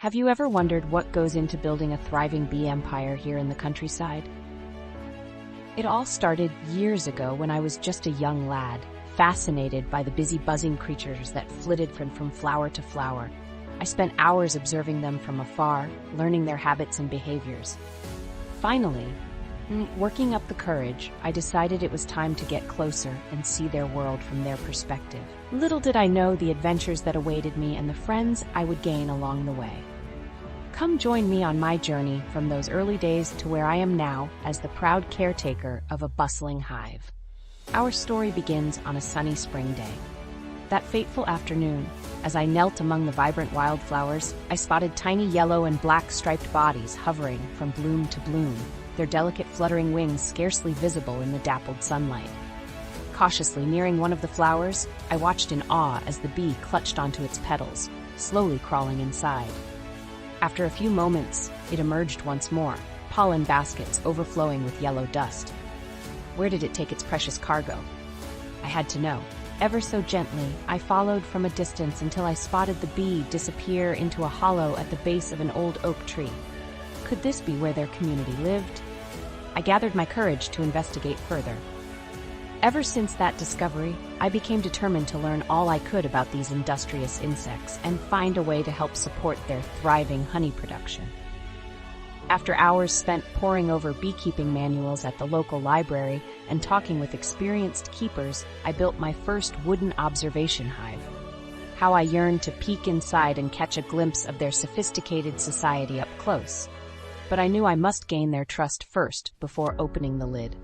Have you ever wondered what goes into building a thriving bee empire here in the countryside? It all started years ago when I was just a young lad, fascinated by the busy buzzing creatures that flitted from flower to flower. I spent hours observing them from afar, learning their habits and behaviors. Finally, working up the courage, I decided it was time to get closer and see their world from their perspective. Little did I know the adventures that awaited me and the friends I would gain along the way. Come join me on my journey from those early days to where I am now as the proud caretaker of a bustling hive. Our story begins on a sunny spring day. That fateful afternoon, as I knelt among the vibrant wildflowers, I spotted tiny yellow and black striped bodies hovering from bloom to bloom, their delicate fluttering wings scarcely visible in the dappled sunlight. Cautiously nearing one of the flowers, I watched in awe as the bee clutched onto its petals, slowly crawling inside. After a few moments, it emerged once more, pollen baskets overflowing with yellow dust. Where did it take its precious cargo? I had to know. Ever so gently, I followed from a distance until I spotted the bee disappear into a hollow at the base of an old oak tree. Could this be where their community lived? I gathered my courage to investigate further. Ever since that discovery, I became determined to learn all I could about these industrious insects and find a way to help support their thriving honey production. After hours spent poring over beekeeping manuals at the local library and talking with experienced keepers, I built my first wooden observation hive. How I yearned to peek inside and catch a glimpse of their sophisticated society up close. But I knew I must gain their trust first before opening the lid.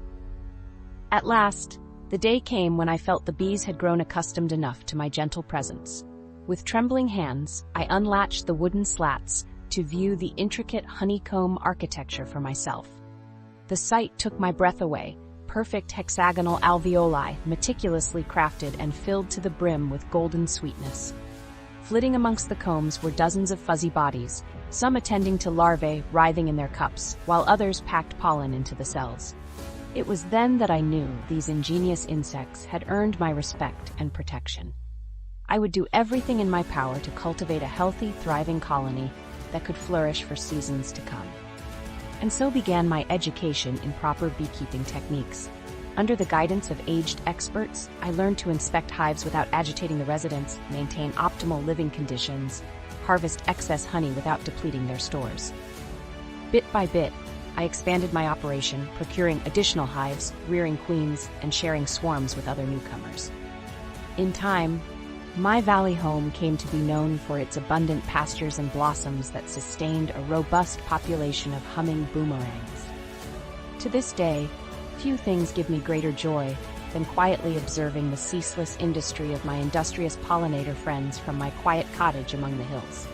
At last, the day came when I felt the bees had grown accustomed enough to my gentle presence. With trembling hands, I unlatched the wooden slats to view the intricate honeycomb architecture for myself. The sight took my breath away, perfect hexagonal alveoli meticulously crafted and filled to the brim with golden sweetness. Flitting amongst the combs were dozens of fuzzy bodies, some attending to larvae writhing in their cups, while others packed pollen into the cells. It was then that I knew these ingenious insects had earned my respect and protection. I would do everything in my power to cultivate a healthy, thriving colony that could flourish for seasons to come. And so began my education in proper beekeeping techniques. Under the guidance of aged experts, I learned to inspect hives without agitating the residents, maintain optimal living conditions, harvest excess honey without depleting their stores. Bit by bit, I expanded my operation, procuring additional hives, rearing queens, and sharing swarms with other newcomers. In time, my valley home came to be known for its abundant pastures and blossoms that sustained a robust population of humming boomerangs. To this day, few things give me greater joy than quietly observing the ceaseless industry of my industrious pollinator friends from my quiet cottage among the hills.